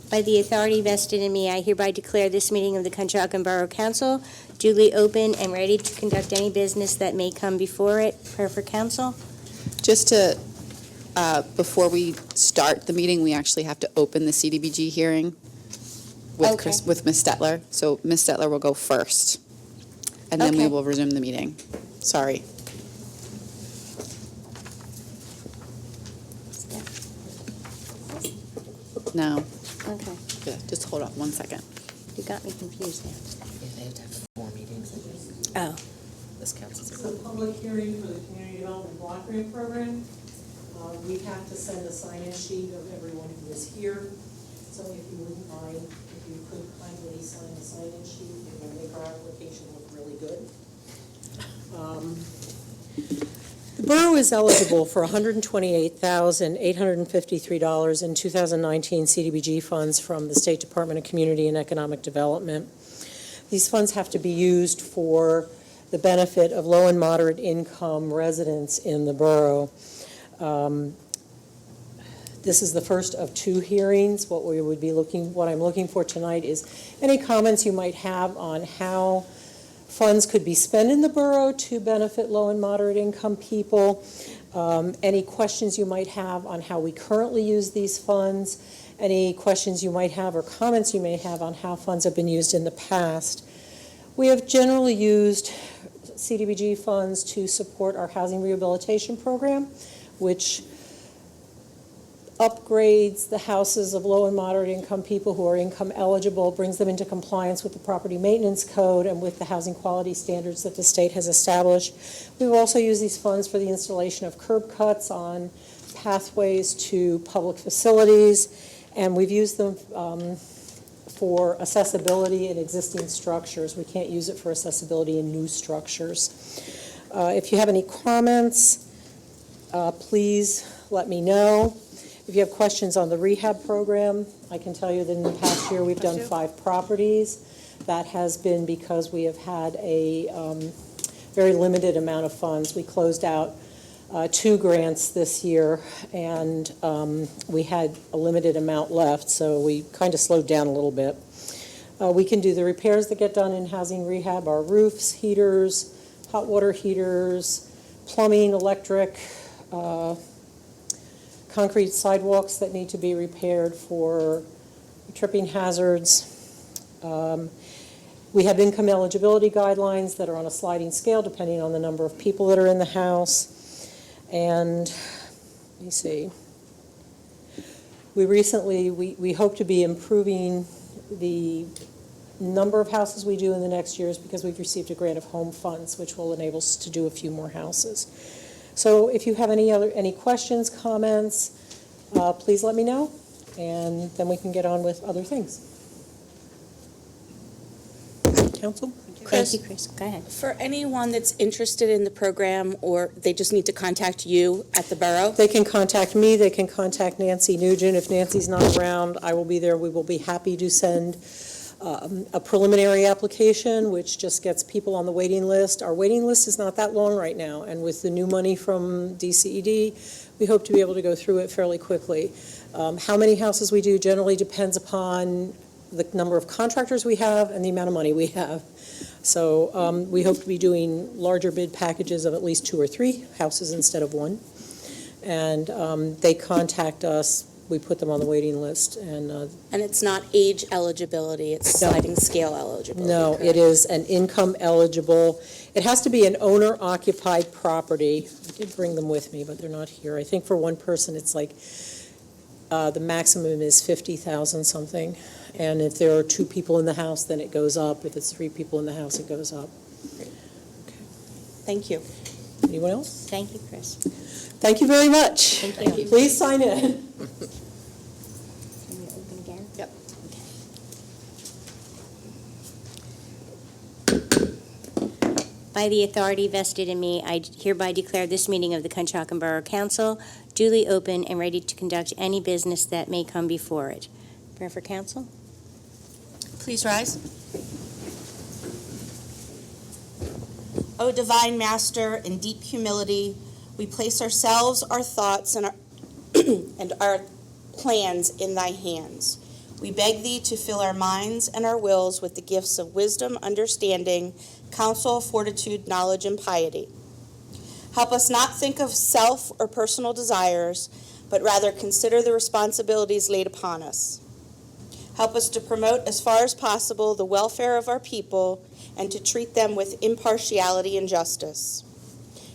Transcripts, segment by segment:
By the authority vested in me, I hereby declare this meeting of the Conshohocken Borough Council duly open and ready to conduct any business that may come before it. Prayer for council. Just to, before we start the meeting, we actually have to open the CDBG hearing with Okay. with Ms. Stetler. So Ms. Stetler will go first, and then we Okay. will resume the meeting. Sorry. No. Okay, Yeah, just hold on 1 second. you got me confused now. Yeah, they have to have 4 meetings, I think. Oh, This counts as It's a a public hearing for the Community Development Block Grant Program. We have to send a sign-in sheet of everyone who is here. So if you wouldn't mind, if you could kindly sign the sign-in sheet, it will make our application look really good. The borough is eligible for $128,853 in 2019 CDBG funds from the State Department of Community and Economic Development. These funds have to be used for the benefit of low and moderate income residents in the borough. This is the first of 2 hearings. What I'm looking for tonight is any comments you might have on how funds could be spent in the borough to benefit low and moderate income people, any questions you might have on how we currently use these funds, any questions you might have or comments you may have on how funds have been used in the past. We have generally used CDBG funds to support our housing rehabilitation program, which upgrades the houses of low and moderate income people who are income eligible, brings them into compliance with the property maintenance code and with the housing quality standards that the state has established. We've also used these funds for the installation of curb cuts on pathways to public facilities, and we've used them for accessibility in existing structures. We can't use it for accessibility in new structures. If you have any comments, please let me know. If you have questions on the rehab program, I can tell you that in the past year we've done 5 properties. That has been because we have had a very limited amount of funds. We closed out 2 grants this year, and we had a limited amount left, so we kind of slowed down a little bit. We can do the repairs that get done in housing rehab, our roofs, heaters, hot water heaters, plumbing, electric, concrete sidewalks that need to be repaired for tripping hazards. We have income eligibility guidelines that are on a sliding scale depending on the number of people that are in the house. And let me see. We hope to be improving the number of houses we do in the next years because we've received a grant of home funds, which will enable us to do a few more houses. So if you have any questions, comments, please let me know, and then we can get on with other things. Council? thank you, Chris. Go ahead. For anyone that's interested in the program, or they just need to contact you at the borough? They can contact me. They can contact Nancy Nugent. If Nancy's not around, I will be there. We will be happy to send a preliminary application, which just gets people on the waiting list. Our waiting list is not that long right now, and with the new money from DCED, we hope to be able to go through it fairly quickly. How many houses we do generally depends upon the number of contractors we have and the amount of money we have. So we hope to be doing larger bid packages of at least 2 or 3 houses instead of 1. And they contact us. We put them on the waiting list. And it's not age eligibility, it's sliding scale eligibility. no, correct? it is an income eligible. It has to be an owner-occupied property. I did bring them with me, but they're not here. I think for one person, it's like the maximum is $50,000 something. And if there are 2 people in the house, then it goes up. If it's 3 people in the house, it goes up. Thank you. Anyone else? Thank you, Chris. Thank you very much. Thank you. Please sign in. Can we open again? Yep. By the authority vested in me, I hereby declare this meeting of the Conshohocken Borough Council duly open and ready to conduct any business that may come before it. Prayer for council. Please rise. O divine Master, in deep humility, we place ourselves, our thoughts, and our plans in thy hands. We beg thee to fill our minds and our wills with the gifts of wisdom, understanding, counsel, fortitude, knowledge, and piety. Help us not think of self or personal desires, but rather consider the responsibilities laid upon us. Help us to promote as far as possible the welfare of our people and to treat them with impartiality and justice.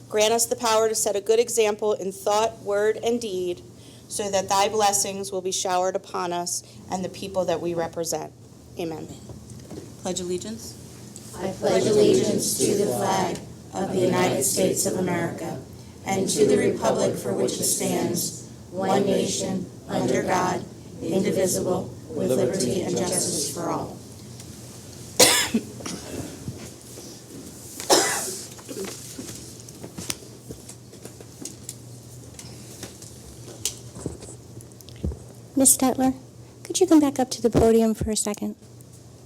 Grant us the power to set a good example in thought, word, and deed, so that thy blessings will be showered upon us and the people that we represent. Amen. Pledge allegiance. I pledge allegiance to the flag of the United States of America and to the republic for which it stands, one nation, under God, indivisible, with liberty and justice for all. Ms. Stetler, could you come back up to the podium for a second?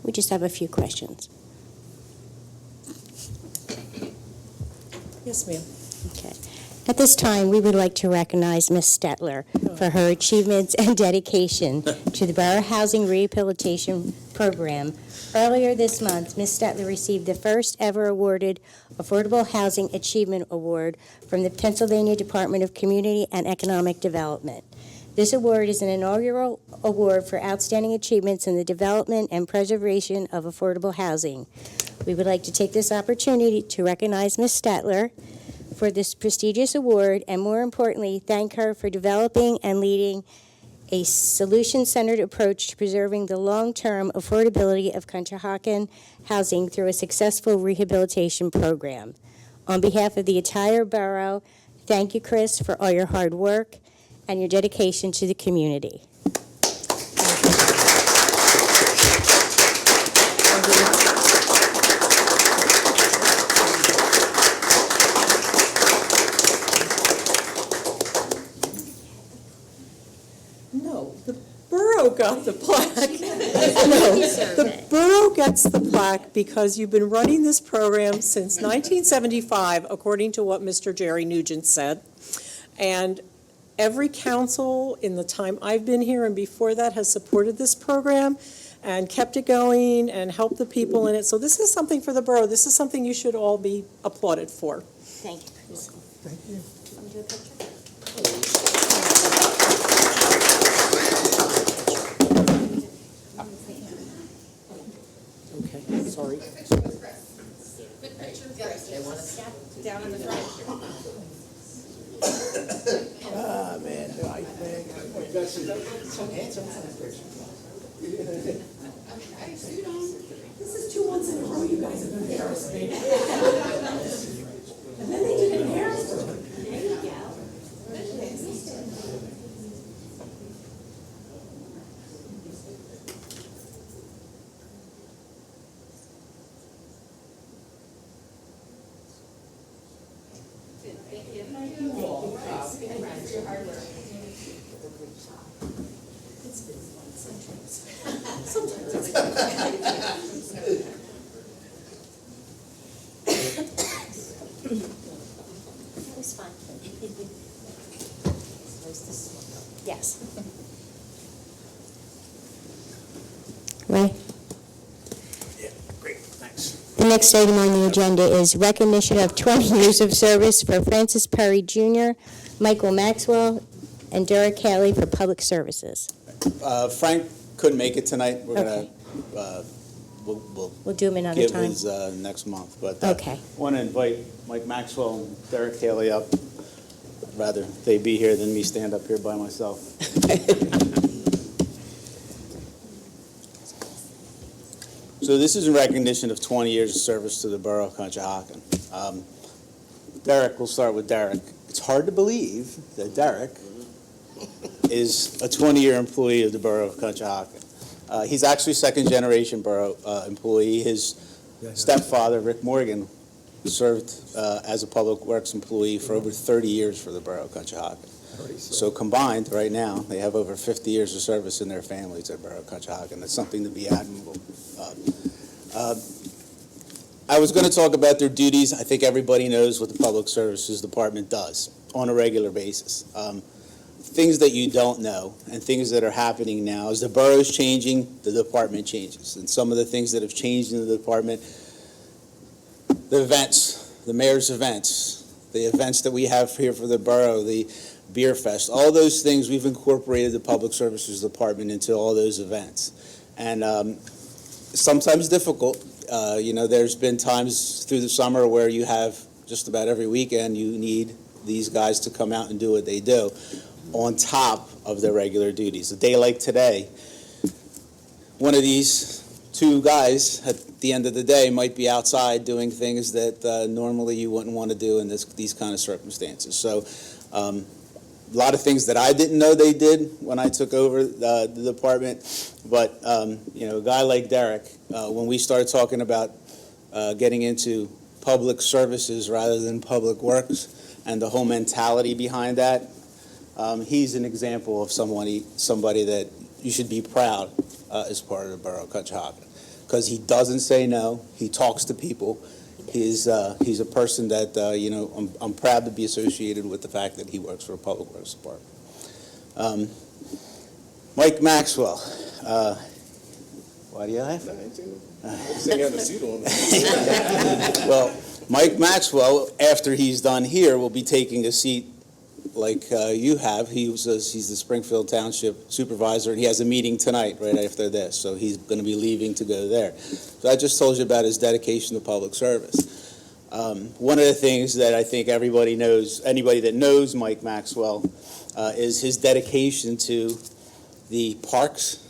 We just have a few questions. Yes, ma'am. Okay. At this time, we would like to recognize Ms. Stetler for her achievements and dedication to the Borough Housing Rehabilitation Program. Earlier this month, Ms. Stetler received the first ever awarded Affordable Housing Achievement Award from the Pennsylvania Department of Community and Economic Development. This award is an inaugural award for outstanding achievements in the development and preservation of affordable housing. We would like to take this opportunity to recognize Ms. Stetler for this prestigious award, and more importantly, thank her for developing and leading a solution-centered approach to preserving the long-term affordability of Conshohocken housing through a successful rehabilitation program. On behalf of the entire borough, thank you, Chris, for all your hard work and your dedication to the community. No, the borough got the plaque. No, the borough gets the plaque because you've been running this program since 1975, according to what Mr. Jerry Nugent said. And every council in the time I've been here and before that has supported this program and kept it going and helped the people in it. So this is something for the borough. This is something you should all be applauded for. Thank you, Chris. Thank you. Okay, sorry. Ah, man, the ice bag. This is 2 months in a row you guys have embarrassed me. And then they did embarrass me. There you go. That was fun. Yes. Ray? Yeah, great, thanks. The next item on the agenda is recognition of 20 years of service for Francis Perry Jr., Michael Maxwell, and Derek Haley for public services. Frank couldn't make it tonight. We're Okay. gonna, we'll We'll do them another give time. his next month. But Okay. want to invite Mike Maxwell and Derek Haley up. Rather they be here than me stand up here by myself. So this is in recognition of 20 years of service to the borough of Conshohocken. Derek, we'll start with Derek. It's hard to believe that Derek is a 20-year employee of the borough of Conshohocken. He's actually second-generation borough employee. His stepfather, Rick Morgan, served as a public works employee for over 30 years for the borough of Conshohocken. So combined, right now, they have over 50 years of service in their families at borough of Conshohocken. That's something to be admirable of. I was going to talk about their duties. I think everybody knows what the Public Services Department does on a regular basis. things that you don't know and things that are happening now. As the borough's changing, the department changes. And some of the things that have changed in the department, the events, the mayor's events, the events that we have here for the borough, the beer fest, all those things, we've incorporated the public services department into all those events. And sometimes difficult. There's been times through the summer where you have just about every weekend you need these guys to come out and do what they do on top of their regular duties. A day like today, one of these two guys at the end of the day might be outside doing things that normally you wouldn't want to do in these kind of circumstances. So a lot of things that I didn't know they did when I took over the department. But, a guy like Derek, when we started talking about getting into public services rather than public works and the whole mentality behind that, he's an example of somebody that you should be proud as part of the Borough of Conshohocken. Because he doesn't say no, he talks to people. He's a person that, I'm proud to be associated with the fact that he works for a public works department. Mike Maxwell. Why do you laugh? Well, Mike Maxwell, after he's done here, will be taking a seat like you have. He's the Springfield Township Supervisor, and he has a meeting tonight right after this, so he's going to be leaving to go there. So I just told you about his dedication to public service. One of the things that I think everybody knows, anybody that knows Mike Maxwell, is his dedication to the parks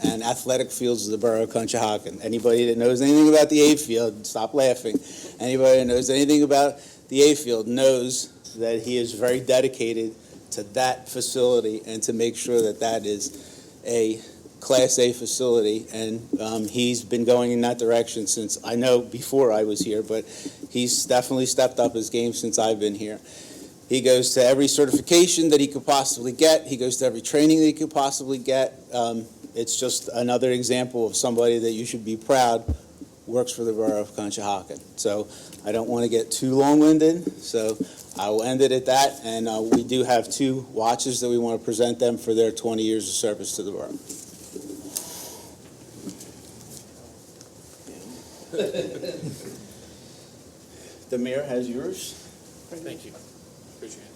and athletic fields of the Borough of Conshohocken. Anybody that knows anything about the A field, stop laughing. Anybody that knows anything about the A field knows that he is very dedicated to that facility and to make sure that that is a Class A facility. And he's been going in that direction since, I know before I was here, but he's definitely stepped up his game since I've been here. He goes to every certification that he could possibly get. He goes to every training that he could possibly get. It's just another example of somebody that you should be proud works for the Borough of Conshohocken. So I don't want to get too long-winded, so I will end it at that. And we do have two watches that we want to present them for their 20 years of service to the borough. The mayor has yours. Thank you. Appreciate it.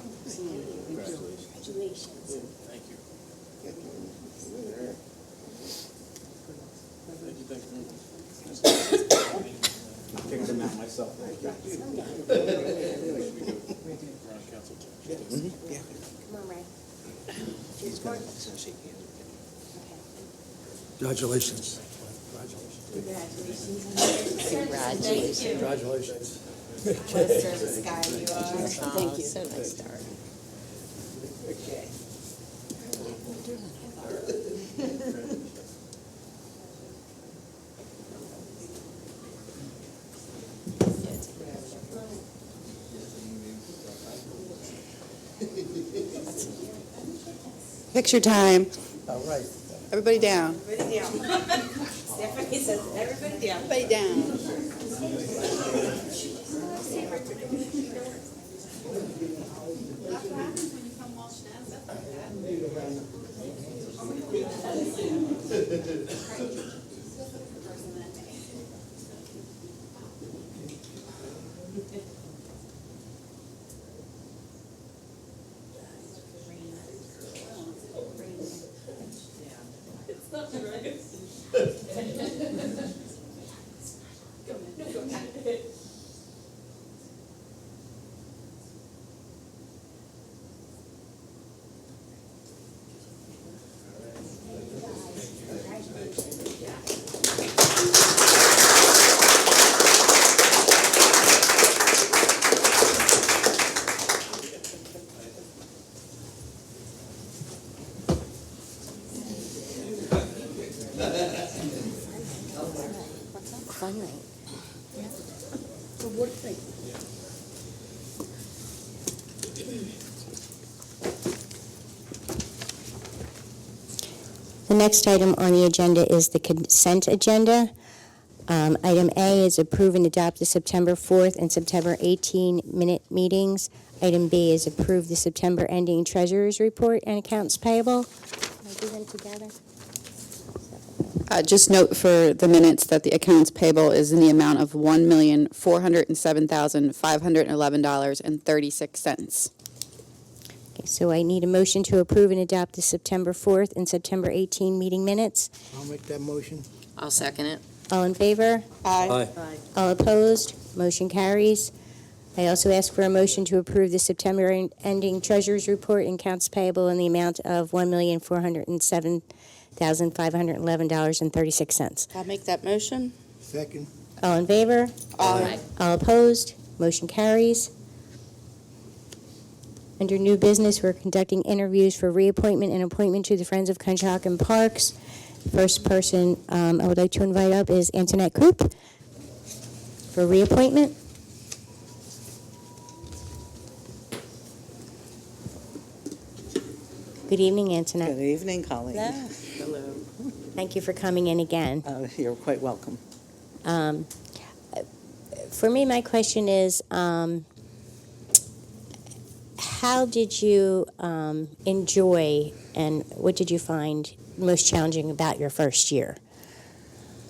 Congratulations. Thank you. I picked them out myself. Come on, Ray. He's going to shake hands. Congratulations. Congratulations. Congratulations. What a service guy you are. Thank you. So nice to her. Picture time. All right. Everybody down. Everybody down. Stephanie says, everybody down. Everybody down. Fun night. The next item on the agenda is the consent agenda. Item A is approve and adopt the September 4th and September 18 minute meetings. Item B is approve the September ending treasurer's report and accounts payable. Can I do them together? Just note for the minutes that the accounts payable is in the amount of $1,407,511.36. Okay, so I need a motion to approve and adopt the September 4th and September 18 meeting minutes. I'll make that motion. I'll second it. All in favor? Aye. All opposed? Motion carries. I also ask for a motion to approve the September ending treasurer's report and accounts payable in the amount of $1,407,511.36. I'll make that motion. Second. All in favor? Aye. All opposed? Motion carries. Under new business, we're conducting interviews for reappointment and appointment to the Friends of Conshohocken Parks. First person I would like to invite up is Antoinette Coop for reappointment. Good evening, Antoinette. Good evening, Colleen. Hello. Thank you for coming in again. You're quite welcome. For me, my question is, how did you enjoy and what did you find most challenging about your first year?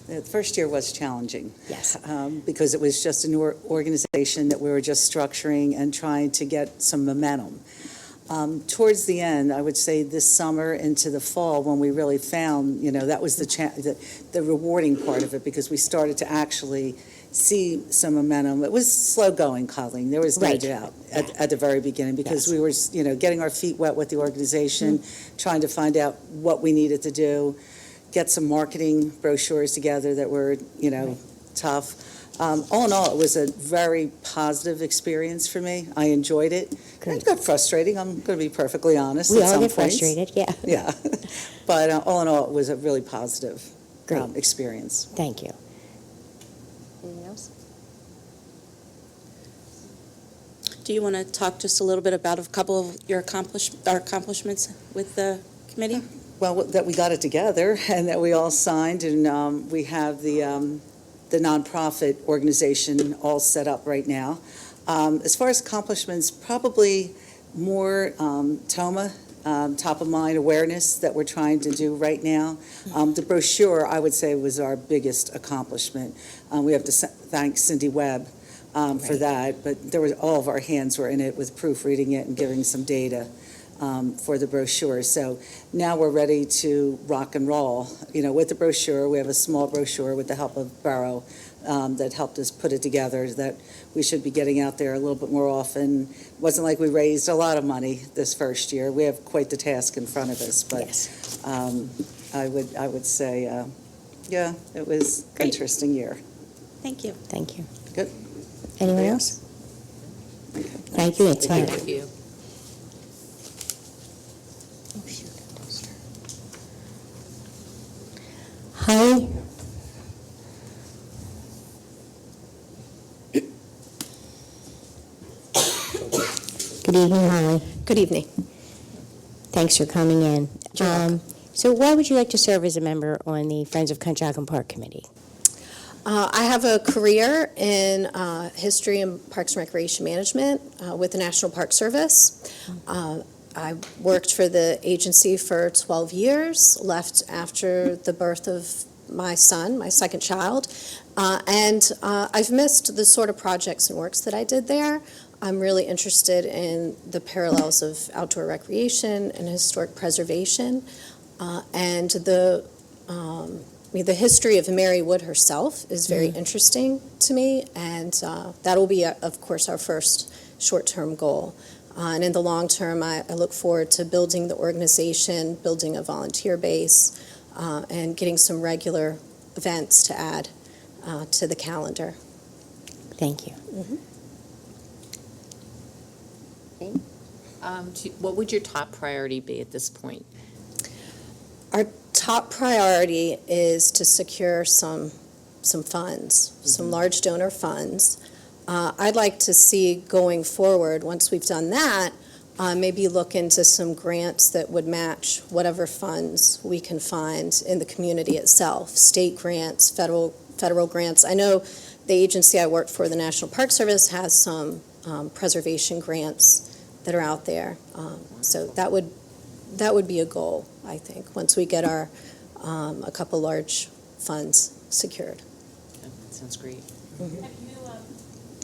The first year was challenging. Yes. Because it was just an organization that we were just structuring and trying to get some momentum. Towards the end, I would say this summer into the fall, when we really found, that was the rewarding part of it, because we started to actually see some momentum. It was slow going, Colleen. There was no Right. doubt at the very beginning, because Yes. we were, getting our feet wet with the organization, trying to find out what we needed to do, get some marketing brochures together that were, tough. All in all, it was a very positive experience for me. I enjoyed it. Good. It got frustrating, I'm going to be perfectly honest. We at all some get points. frustrated, yeah. Yeah, but all in all, it was a really positive Great. experience. Thank you. Anything else? Do you want to talk just a little bit about a couple of your accomplishments with the committee? Well, that we got it together and that we all signed, and we have the nonprofit organization all set up right now. As far as accomplishments, probably more TOMA, top of mind awareness that we're trying to do right now. The brochure, I would say, was our biggest accomplishment. We have to thank Cindy Webb for that, but there was, all of our hands were in it with proofreading it and giving some data for the brochure. So now we're ready to rock and roll. With the brochure, we have a small brochure with the help of Borough that helped us put it together, that we should be getting out there a little bit more often. It wasn't like we raised a lot of money this first year. We have quite the task in front of us, but Yes. I would say, yeah, it was an Great. interesting year. Thank you. Thank you. Good. Anyone else? Thank you, Antoinette. Thank you. Holly? Good evening, Holly. Good evening. Thanks for coming in. You're welcome. So why would you like to serve as a member on the Friends of Conshohocken Park Committee? I have a career in history and Parks and Recreation Management with the National Park Service. I worked for the agency for 12 years, left after the birth of my son, my second child, and I've missed the sort of projects and works that I did there. I'm really interested in the parallels of outdoor recreation and historic preservation, and the history of Mary Wood herself is very interesting to me, and that will be, of course, our first short-term goal. And in the long term, I look forward to building the organization, building a volunteer base, and getting some regular events to add to the calendar. Thank you. What would your top priority be at this point? Our top priority is to secure some funds, some large donor funds. I'd like to see going forward, once we've done that, maybe look into some grants that would match whatever funds we can find in the community itself, state grants, federal grants. I know the agency I work for, the National Park Service, has some preservation grants that are out there. So that would be a goal, I think, once we get our, a couple large funds secured. That sounds great. Have you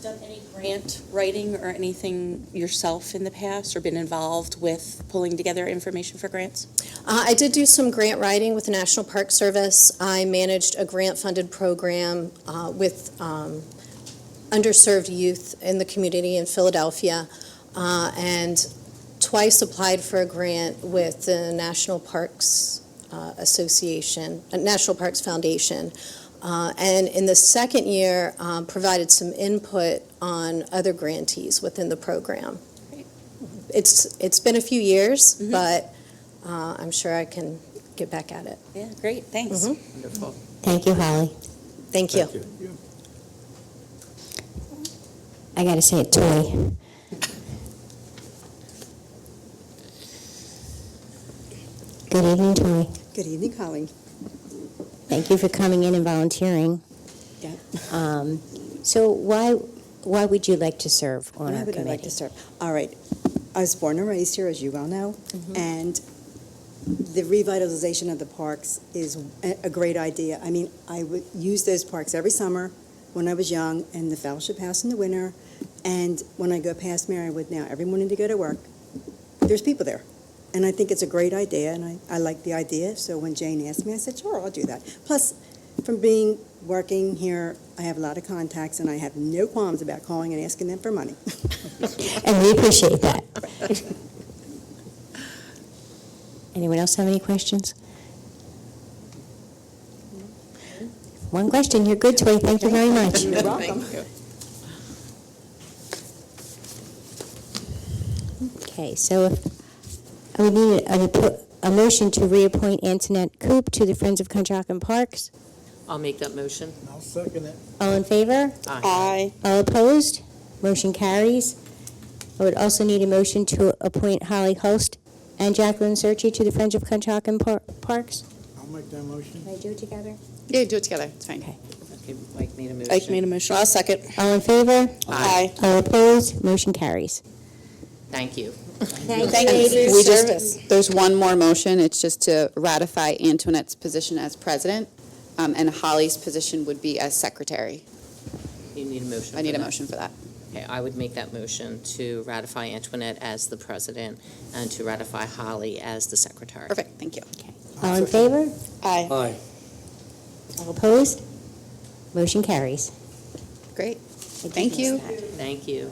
done any grant writing or anything yourself in the past, or been involved with pulling together information for grants? I did do some grant writing with the National Park Service. I managed a grant-funded program with underserved youth in the community in Philadelphia, and twice applied for a grant with the National Parks Association, National Parks Foundation. And in the second year, provided some input on other grantees within the program. Great. It's been a few years, but I'm sure I can get back at it. Yeah, great, thanks. Mhm. Wonderful. Thank you, Holly. Thank you. I gotta say it, Toy. Good evening, Toy. Good evening, Holly. Thank you for coming in and volunteering. Yeah. So why would you like to serve on Why our would I like committee? to serve? All right. I was born and raised here, as you well know, and the revitalization of the parks is a great idea. I mean, I would use those parks every summer when I was young, and the Fellowship House in the winter, and when I go past Marywood now, every morning to go to work, there's people there. And I think it's a great idea, and I like the idea. So when Jane asked me, I said, sure, I'll do that. Plus, from working here, I have a lot of contacts, and I have no qualms about calling and asking them for money. And we appreciate that. Anyone else have any questions? One question. You're good, Toy. Thank you very much. You're welcome. Okay, so I would need a motion to reappoint Antoinette Coop to the Friends of Conshohocken Parks. I'll make that motion. I'll second it. All in favor? Aye. All opposed? Motion carries. I would also need a motion to appoint Holly Host and Jacqueline Searchy to the Friends of Conshohocken Parks. I'll make that motion. Can I do it together? Yeah, do it together, it's fine. Okay. Okay, Mike made a motion. Ike made a motion, I'll second. All in favor? Aye. All opposed? Motion carries. Thank you. Thank Thank you for your We service. there's one more motion, it's just to ratify Antoinette's position as president, and Holly's position would be as secretary. You need a motion. I need for a that? motion for that. Okay, I would make that motion to ratify Antoinette as the president and to ratify Holly as the secretary. Perfect, thank you. All in favor? Aye. Aye. All opposed? Motion carries. Great, thank you. Thank you.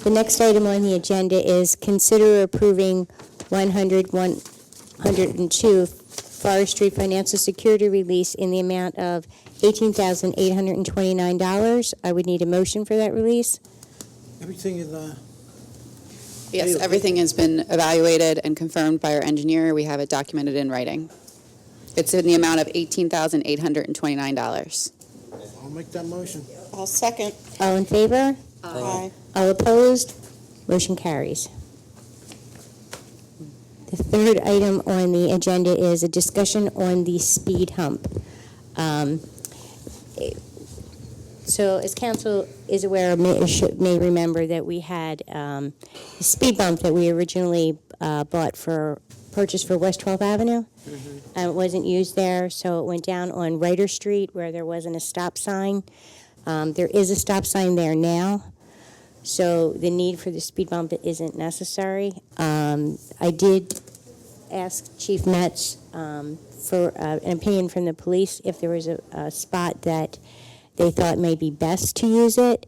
The next item on the agenda is consider approving 102 forestry financial security release in the amount of $18,829. I would need a motion for that release. Everything is, Yes, everything has been evaluated and confirmed by our engineer, we have it documented in writing. It's in the amount of $18,829. I'll make that motion. I'll second. All in favor? Aye. All opposed? Motion carries. The third item on the agenda is a discussion on the speed hump. So as council is aware, may remember that we had a speed bump that we originally purchased for West 12th Avenue. It wasn't used there, so it went down on Ryder Street where there wasn't a stop sign. There is a stop sign there now, so the need for the speed bump isn't necessary. I did ask Chief Metz for an opinion from the police if there was a spot that they thought may be best to use it.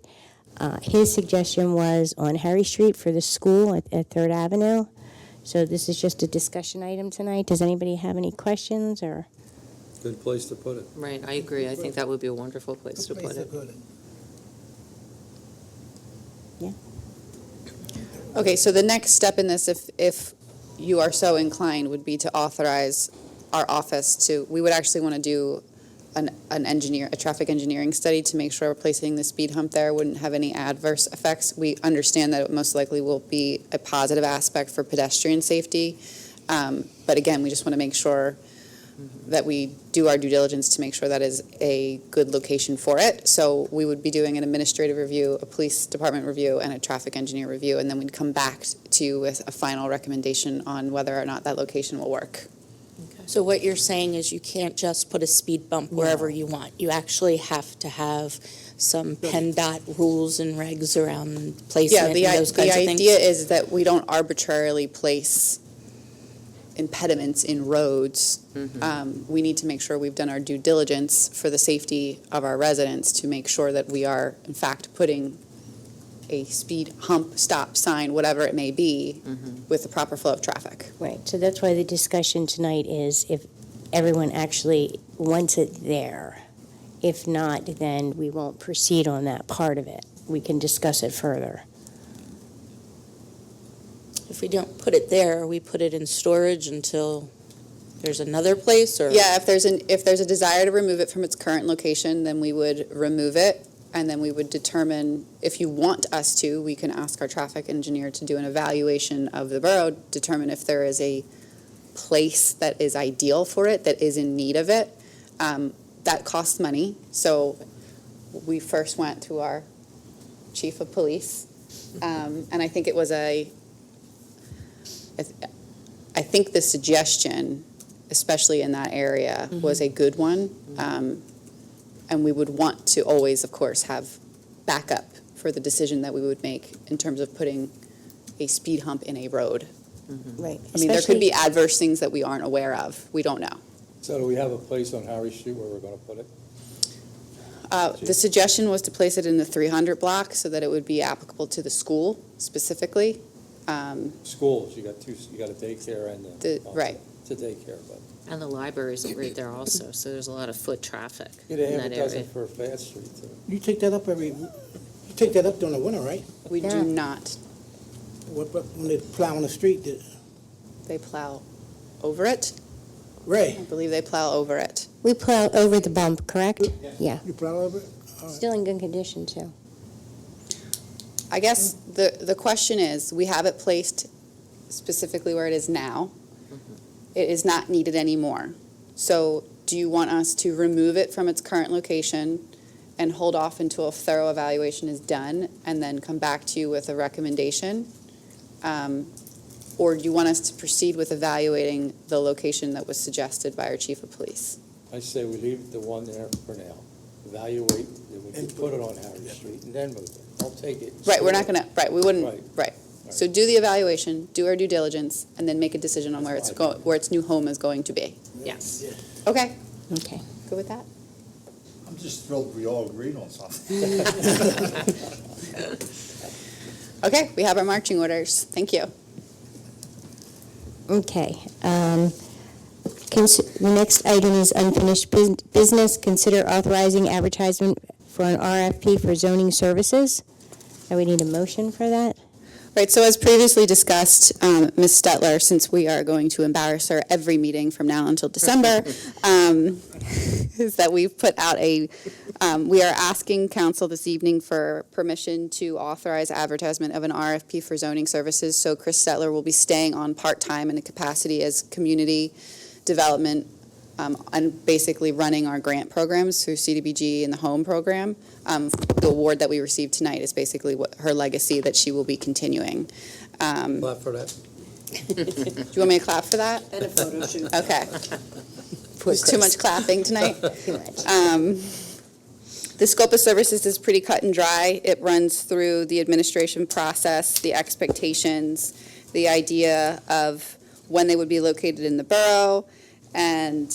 His suggestion was on Harry Street for the school at 3rd Avenue. So this is just a discussion item tonight. Does anybody have any questions or? Good place to put it. Right, I agree. I think that would be a wonderful place to put it. Okay, so the next step in this, if you are so inclined, would be to authorize our office to, we would actually want to do a traffic engineering study to make sure replacing the speed hump there wouldn't have any adverse effects. We understand that it most likely will be a positive aspect for pedestrian safety. But again, we just want to make sure that we do our due diligence to make sure that is a good location for it. So we would be doing an administrative review, a police department review, and a traffic engineer review, and then we'd come back to you with a final recommendation on whether or not that location will work. So what you're saying is you can't just put a speed bump wherever you want. You actually have to have some PennDOT rules and regs around placement and those kinds of The things? idea is that we don't arbitrarily place impediments in roads. We need to make sure we've done our due diligence for the safety of our residents to make sure that we are, in fact, putting a speed hump, stop sign, whatever it may be, with the proper flow of traffic. Right, so that's why the discussion tonight is if everyone actually wants it there. If not, then we won't proceed on that part of it. We can discuss it further. If we don't put it there, we put it in storage until there's another place, or? Yeah, if there's a desire to remove it from its current location, then we would remove it, and then we would determine, if you want us to, we can ask our traffic engineer to do an evaluation of the borough, determine if there is a place that is ideal for it, that is in need of it. That costs money, so we first went to our chief of police, and I think it was I think the suggestion, especially in that area, was a good one. And we would want to always, of course, have backup for the decision that we would make in terms of putting a speed hump in a road. Right. I mean, there could be adverse things that we aren't aware of. We don't know. So do we have a place on Harry Street where we're going to put it? The suggestion was to place it in the 300 block so that it would be applicable to the school specifically. Schools, you got a daycare and Right. It's a daycare, but. And the library's right there also, so there's a lot of foot traffic Get in a that area. advertising for Fast Street too. You take that up you take that up during the winter, right? We Yeah. do not. When they plow on the street, They plow over it. Ray, I believe they plow over it. We plow over the bump, correct? Yeah. you plow over it? All right. Still in good condition, too. I guess the question is, we have it placed specifically where it is now. It is not needed anymore. So do you want us to remove it from its current location and hold off until a thorough evaluation is done and then come back to you with a recommendation? Or do you want us to proceed with evaluating the location that was suggested by our chief of police? I say we leave the one there for now, evaluate, then we can put it on Harry Street and then move it. Don't take it. Right, we're not gonna, right, we wouldn't, Right. right. So do the evaluation, do our due diligence, and then make a decision on where it's where its new home is going to be. Yes. Okay, Okay. good with that? I'm just thrilled we all agreed on something. Okay, we have our marching orders. Thank you. Okay. The next item is unfinished business. Consider authorizing advertisement for an RFP for zoning services. Do we need a motion for that? Right, so as previously discussed, Ms. Stetler, since we are going to embarrass her every meeting from now until December, is that we've put out we are asking council this evening for permission to authorize advertisement of an RFP for zoning services. So Chris Stetler will be staying on part-time in a capacity as community development and basically running our grant programs through CDBG and the home program. The award that we received tonight is basically what her legacy that she will be continuing. Clap for that. Do you want me to clap for that? And a photo shoot. Okay. There's too much clapping tonight. The scope of services is pretty cut and dry. It runs through the administration process, the expectations, the idea of when they would be located in the borough, and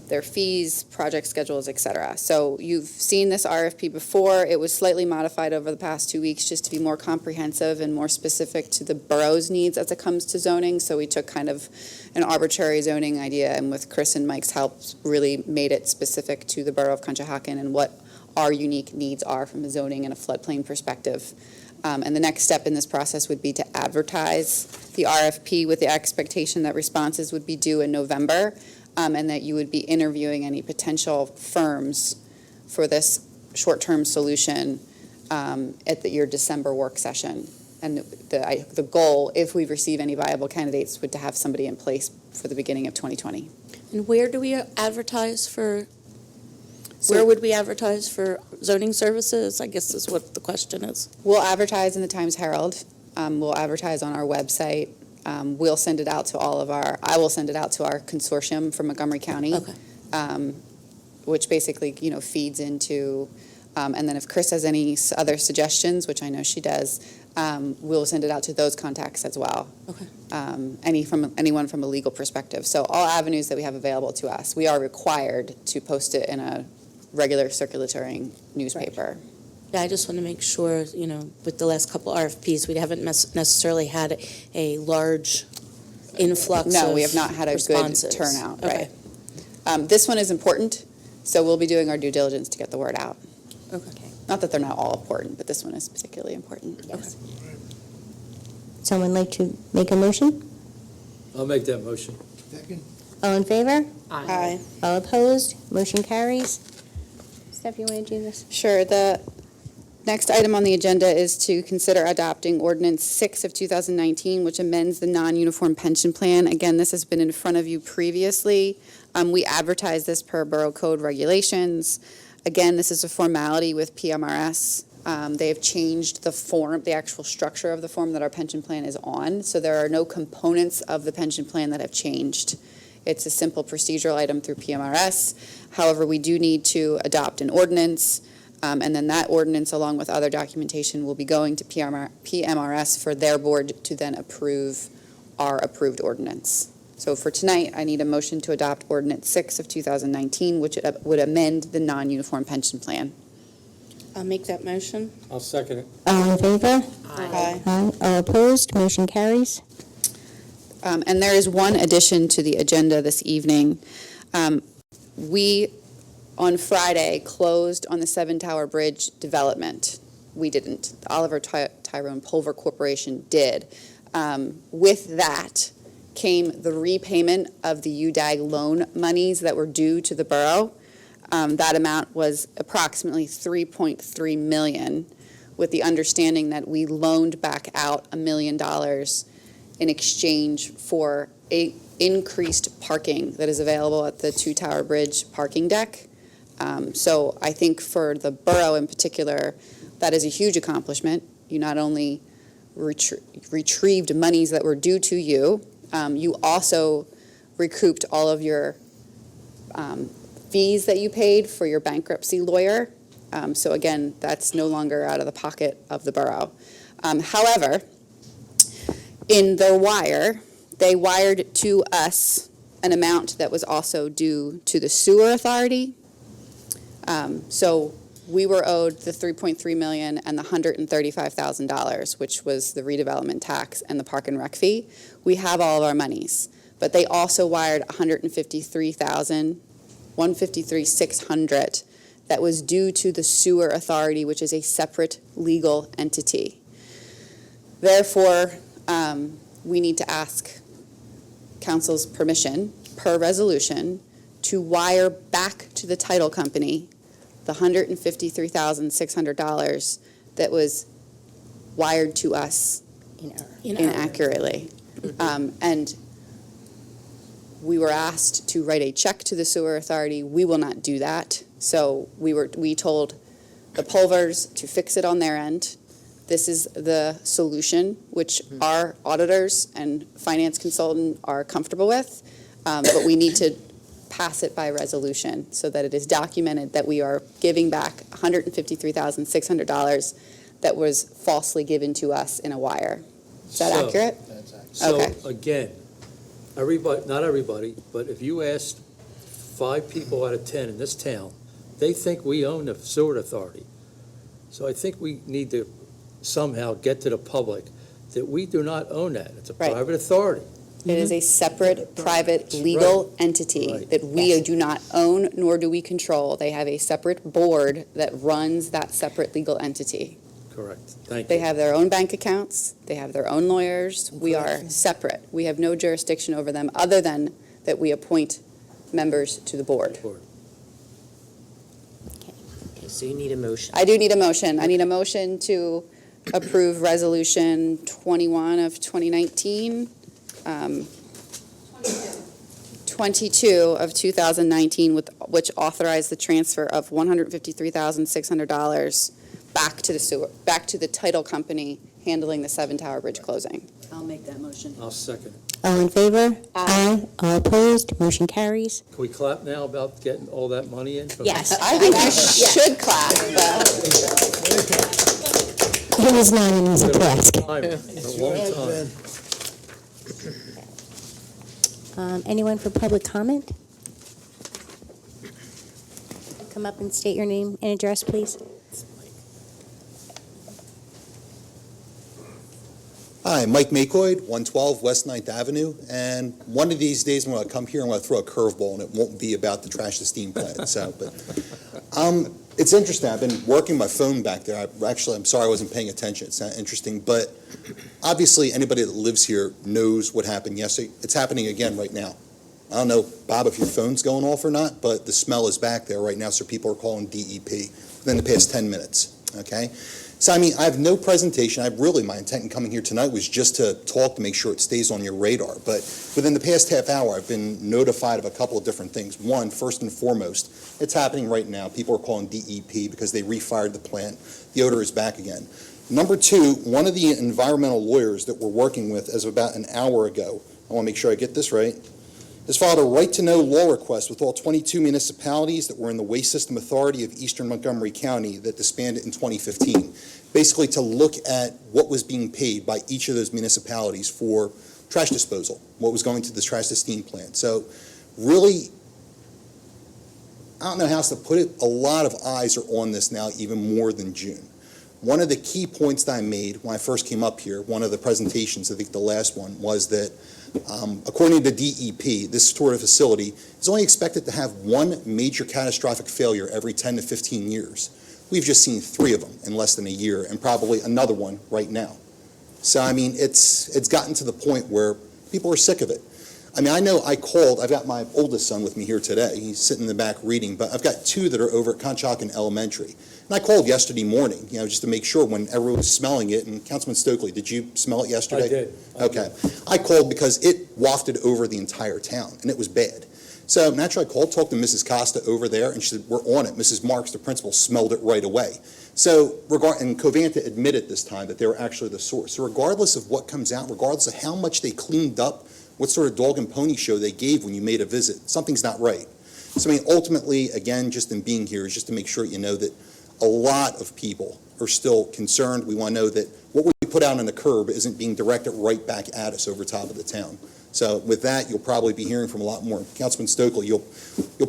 their fees, project schedules, et cetera. So you've seen this RFP before. It was slightly modified over the past 2 weeks just to be more comprehensive and more specific to the borough's needs as it comes to zoning. So we took kind of an arbitrary zoning idea and with Chris and Mike's help really made it specific to the borough of Conshohocken and what our unique needs are from a zoning and a floodplain perspective. And the next step in this process would be to advertise the RFP with the expectation that responses would be due in November, and that you would be interviewing any potential firms for this short-term solution at your December work session. And the goal, if we receive any viable candidates, would to have somebody in place for the beginning of 2020. And where do we advertise for, So- where would we advertise for zoning services? I guess is what the question is. We'll advertise in the Times Herald. We'll advertise on our website. We'll send it out to I will send it out to our consortium from Montgomery County. Okay. Which basically, feeds into, and then if Chris has any other suggestions, which I know she does, we'll send it out to those contacts as well. Okay. Anyone from a legal perspective. So all avenues that we have available to us, we are required to post it in a regular circulating newspaper. Yeah, I just want to make sure, with the last couple RFPs, we haven't necessarily had a large influx of No, we have not had a good responses. turnout, Okay. right. This one is important, so we'll be doing our due diligence to get the word out. Okay. Not that they're not all important, but this one is particularly important. Yes. Someone like to make a motion? I'll make that motion. Second? All in favor? Aye. All opposed? Motion carries. Steph, you want to do this? Sure. The next item on the agenda is to consider adopting Ordinance 6 of 2019, which amends the non-uniform pension plan. Again, this has been in front of you previously. We advertise this per Borough Code regulations. Again, this is a formality with PMRS. They have changed the form, the actual structure of the form that our pension plan is on, so there are no components of the pension plan that have changed. It's a simple procedural item through PMRS. However, we do need to adopt an ordinance, and then that ordinance, along with other documentation, will be going to PMRS for their board to then approve our approved ordinance. So for tonight, I need a motion to adopt Ordinance 6 of 2019, which would amend the non-uniform pension plan. I'll make that motion. I'll second it. All in favor? Aye. Aye. All opposed? Motion carries. And there is one addition to the agenda this evening. We, on Friday, closed on the Seven Tower Bridge development. We didn't. The Oliver Tyrone Pulver Corporation did. With that came the repayment of the UDAG loan monies that were due to the borough. That amount was approximately $3.3 million, with the understanding that we loaned back out $1 million in exchange for increased parking that is available at the Two Tower Bridge parking deck. So I think for the borough in particular, that is a huge accomplishment. You not only retrieved monies that were due to you, you also recouped all of your fees that you paid for your bankruptcy lawyer. So again, that's no longer out of the pocket of the borough. However, in their wire, they wired to us an amount that was also due to the sewer authority. So we were owed the $3.3 million and the $135,000, which was the redevelopment tax and the park and rec fee. We have all of our monies, but they also wired $153,600 that was due to the sewer authority, which is a separate legal entity. Therefore, we need to ask council's permission per resolution to wire back to the title company the $153,600 that was wired to us inaccurately. And we were asked to write a check to the sewer authority. We will not do that. So we told the Pulvers to fix it on their end. This is the solution, which our auditors and finance consultant are comfortable with, but we need to pass it by resolution so that it is documented that we are giving back $153,600 that was falsely given to us in a wire. Is that accurate? That's accurate. So, Okay. again, everybody, not everybody, but if you asked 5 people out of 10 in this town, they think we own the sewer authority. So I think we need to somehow get to the public that we do not own that. It's a Right. private authority. It is a separate, private, legal entity Right. that we do not own nor do we control. They have a separate board that runs that separate legal entity. Correct. Thank you. They have their own bank accounts, they have their own lawyers. We are separate. We have no jurisdiction over them other than that we appoint members to the board. Okay, so you need a motion. I do need a motion. I need a motion to approve Resolution 21 of 2019, 22 of 2019, which authorized the transfer of $153,600 back to the title company handling the 7 Tower Bridge closing. I'll make that motion. I'll second it. All in favor? Aye. All opposed? Motion carries. Can we clap now about getting all that money in? from- Yes. I think we should clap, but It was not an easy task. Time, a long time. Anyone for public comment? Come up and state your name and address, please. Hi, Mike Makoid, 112 West 9th Avenue, and one of these days when I come here, I'm going to throw a curveball, and it won't be about the trash to steam plant. It's interesting. I've been working my phone back there. I'm sorry I wasn't paying attention. It's not interesting, but obviously anybody that lives here knows what happened yesterday. It's happening again right now. I don't know, Bob, if your phone's going off or not, but the smell is back there right now, so people are calling DEP within the past 10 minutes, okay? So, I mean, I have no presentation. My intent in coming here tonight was just to talk to make sure it stays on your radar. But within the past half hour, I've been notified of a couple of different things. One, first and foremost, it's happening right now. People are calling DEP because they refired the plant. The odor is back again. Number two, one of the environmental lawyers that we're working with as of about an hour ago, I want to make sure I get this right, has filed a right-to-know law request with all 22 municipalities that were in the Waste System Authority of Eastern Montgomery County that disbanded in 2015, basically to look at what was being paid by each of those municipalities for trash disposal, what was going to the trash to steam plant. So really, I don't know how else to put it, a lot of eyes are on this now, even more than June. One of the key points that I made when I first came up here, one of the presentations, I think the last one, was that according to DEP, this sort of facility is only expected to have one major catastrophic failure every 10 to 15 years. We've just seen 3 of them in less than a year, and probably another one right now. So, I mean, it's gotten to the point where people are sick of it. I mean, I know I've got my oldest son with me here today. He's sitting in the back reading, but I've got 2 that are over at Conshohocken Elementary. And I called yesterday morning, just to make sure when everyone was smelling it. And Councilman Stokely, did you smell it yesterday? I did. Okay. I called because it wafted over the entire town, and it was bad. So naturally, I called, talked to Mrs. Costa over there, and she said, we're on it. Mrs. Marks, the principal, smelled it right away. So, and Covanta admitted this time that they were actually the source. So regardless of what comes out, regardless of how much they cleaned up, what sort of dog and pony show they gave when you made a visit, something's not right. So, I mean, ultimately, again, just in being here is just to make sure you know that a lot of people are still concerned. We want to know that what we put out on the curb isn't being directed right back at us over top of the town. So with that, you'll probably be hearing from a lot more. Councilman Stokely, you'll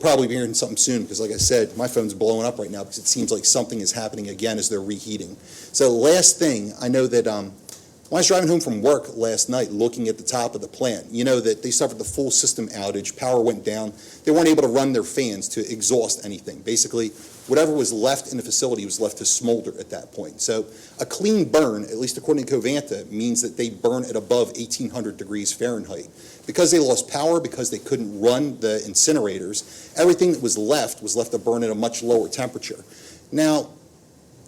probably be hearing something soon, because like I said, my phone's blowing up right now because it seems like something is happening again as they're reheating. So last thing, I know that when I was driving home from work last night looking at the top of the plant, you know that they suffered the full system outage, power went down, they weren't able to run their fans to exhaust anything. Basically, whatever was left in the facility was left to smolder at that point. So a clean burn, at least according to Covanta, means that they burn at above 1,800 degrees Fahrenheit. Because they lost power, because they couldn't run the incinerators, everything that was left to burn at a much lower temperature. Now,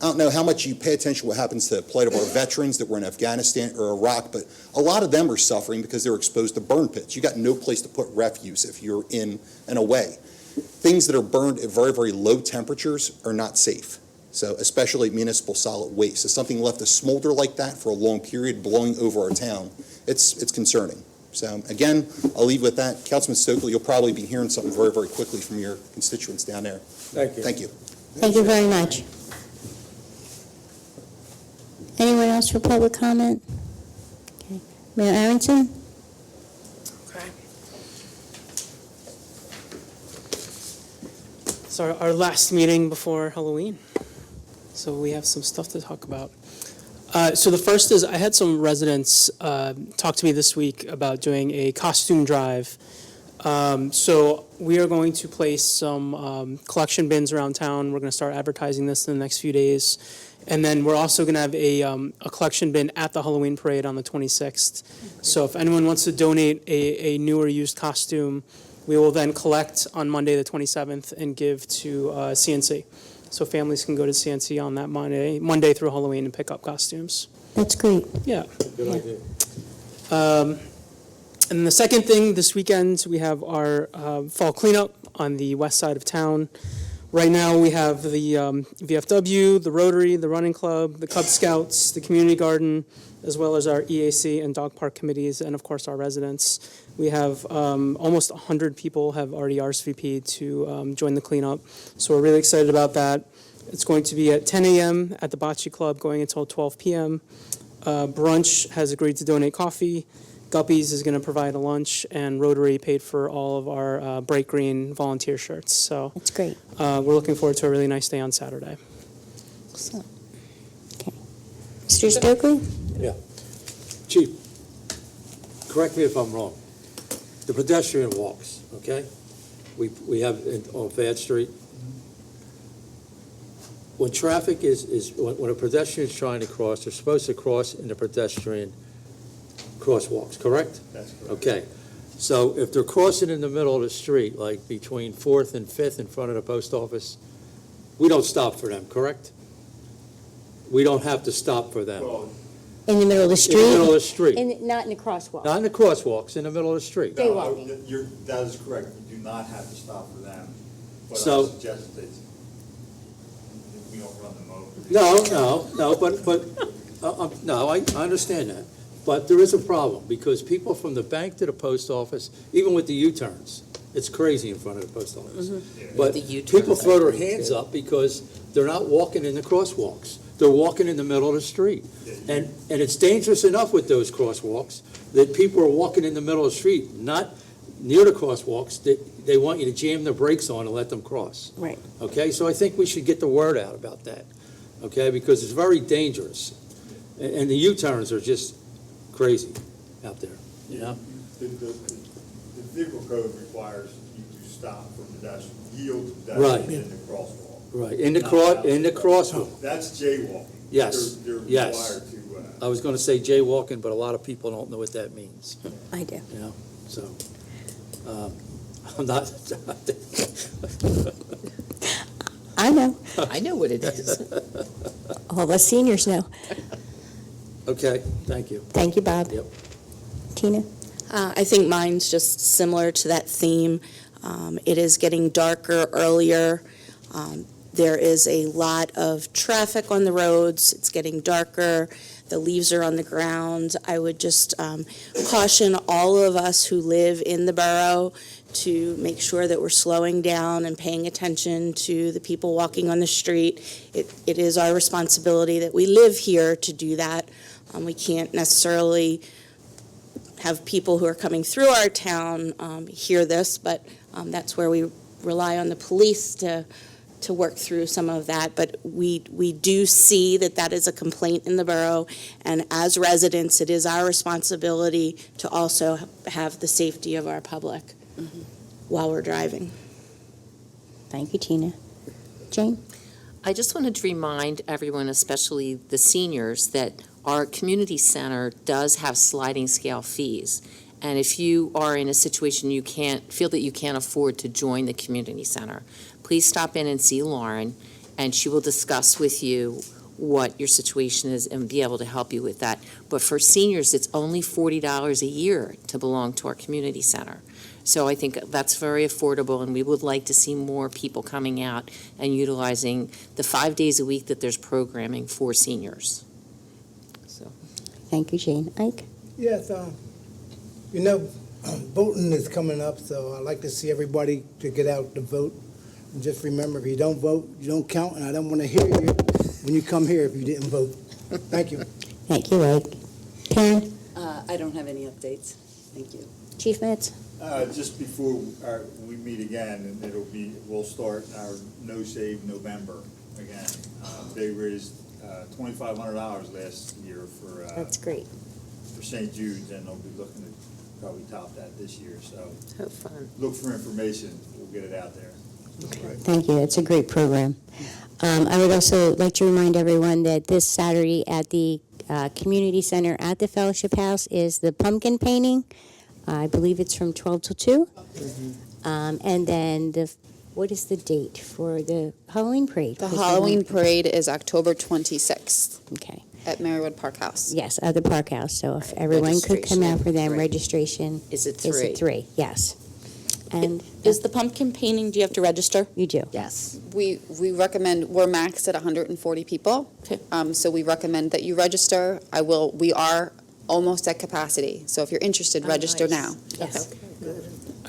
I don't know how much you pay attention to what happens to the plight of our veterans that were in Afghanistan or Iraq, but a lot of them are suffering because they're exposed to burn pits. You got no place to put refuse if you're in and away. Things that are burned at very, very low temperatures are not safe. So especially municipal solid waste. So something left to smolder like that for a long period, blowing over our town, it's concerning. So again, I'll leave with that. Councilman Stokely, you'll probably be hearing something very, very quickly from your constituents down there. Thank you. Thank you. Thank you very much. Anyone else for public comment? Okay. Mayor Arrington? So our last meeting before Halloween. So we have some stuff to talk about. So the first is I had some residents talk to me this week about doing a costume drive. So we are going to place some collection bins around town. We're going to start advertising this in the next few days. And then we're also going to have a collection bin at the Halloween parade on the 26th. So if anyone wants to donate a new or used costume, we will then collect on Monday the 27th and give to CNC. so families can go to CNC on that Monday through Halloween and pick up costumes. That's great. Yeah. Good idea. And the second thing, this weekend, we have our fall cleanup on the west side of town. Right now, we have the VFW, the Rotary, the Running Club, the Cub Scouts, the Community Garden, as well as our EAC and Dog Park committees, and of course, our residents. We have almost 100 people have already RSVP'd to join the cleanup, so we're really excited about that. It's going to be at 10 a.m. at the Bocce Club, going until 12 p.m. Brunch has agreed to donate coffee. Guppies is going to provide a lunch, and Rotary paid for all of our Bright Green volunteer shirts. So That's great. we're looking forward to a really nice day on Saturday. Excellent. Okay. Mr. Stokely? Chief, correct me if I'm wrong. The pedestrian walks, okay? We have on Fayette Street. When traffic when a pedestrian is trying to cross, they're supposed to cross in the pedestrian crosswalks, correct? That's correct. Okay. So if they're crossing in the middle of the street, like between 4th and 5th in front of the post office, we don't stop for them, correct? We don't have to stop for them. Well, In the middle of the street? In the middle of the street. Not in the crosswalk? Not in the crosswalks, in the middle of the street. that is correct. You do not have to stop for them. But So- I suggest that we don't run them over. No, I understand that. But there is a problem, because people from the bank to the post office, even with the U-turns, it's crazy in front of the post office. But The U-turns, people throw their I agree, hands too. up because they're not walking in the crosswalks. They're walking in the middle of the street. And it's dangerous enough with those crosswalks that people are walking in the middle of the street, not near the crosswalks, that they want you to jam their brakes on and let them cross. Right. Okay, so I think we should get the word out about that, okay, because it's very dangerous. And the U-turns are just crazy out there, you know? The vehicle code requires you to stop for pedestrian, yield to Right. pedestrian in the crosswalk. Right, in the crosswalk. That's jaywalking. Yes, They're yes. required to, I was gonna say jaywalking, but a lot of people don't know what that means, I do. you know, so, I'm not, I know. I know what it is. All of us seniors know. okay, thank you. Thank you, Bob. Yep. Tina? I think mine's just similar to that theme. It is getting darker earlier. There is a lot of traffic on the roads. It's getting darker. The leaves are on the ground. I would just caution all of us who live in the borough to make sure that we're slowing down and paying attention to the people walking on the street. It is our responsibility that we live here to do that. We can't necessarily have people who are coming through our town hear this, but that's where we rely on the police to work through some of that. But we do see that is a complaint in the borough, and as residents, it is our responsibility to also have the safety of our public while we're driving. Thank you, Tina. Jane? I just wanted to remind everyone, especially the seniors, that our community center does have sliding scale fees. And if you are in a situation you feel that you can't afford to join the community center, please stop in and see Lauren, and she will discuss with you what your situation is and be able to help you with that. But for seniors, it's only $40 a year to belong to our community center. So I think that's very affordable, and we would like to see more people coming out and utilizing the 5 days a week that there's programming for seniors. So. Thank you, Jane. Ike? Yes, voting is coming up, so I'd like to see everybody to get out to vote. And just remember, if you don't vote, you don't count, and I don't want to hear you when you come here if you didn't vote. Thank you. Thank you, Ike. Karen? I don't have any updates. Thank you. Chief Metz? just before we meet again, and we'll start our No Save November again. They raised $2,500 last year for That's great. for St. Jude's, and they'll be looking to probably top that this year. So Have fun. look for information. We'll get it out there. Thank you. It's a great program. I would also like to remind everyone that this Saturday at the Community Center at the Fellowship House is the pumpkin painting. I believe it's from 12 till 2. And then the What is the date for the Halloween parade? The 'Cause we Halloween won't- parade is October 26th Okay, at Marywood Park House. yes, at the Park House, so if everyone could come out for them, registration Is it is three? at 3, yes. And Is the pumpkin painting, do you have to register? you do. Yes. We recommend, we're maxed at 140 people. Okay. So we recommend that you register. We are almost at capacity, so if you're interested, register now. Yes.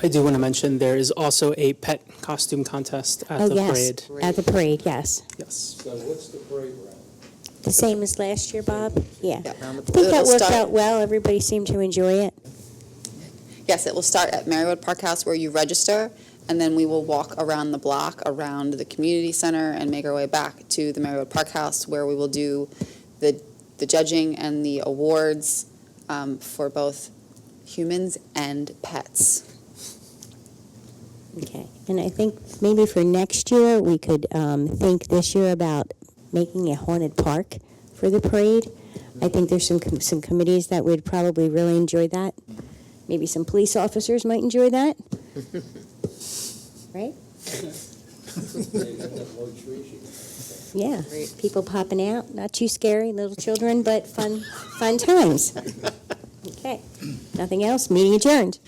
I do want to mention there is also a pet costume contest at Oh, the yes, parade. at the parade, yes. Yes. So what's the parade route? The same as last year, Bob? Yeah. Yeah. I think that It'll worked start- out well. Everybody seemed to enjoy it. Yes, it will start at Marywood Park House where you register, and then we will walk around the block, around the community center, and make our way back to the Marywood Park House where we will do the judging and the awards for both humans and pets. Okay. And I think maybe for next year, we could think this year about making a haunted park for the parade. I think there's some committees that would probably really enjoy that. Maybe some police officers might enjoy that. Right? Yeah. People popping out, not too scary, little children, but fun times. Okay. Nothing else? Meeting adjourned.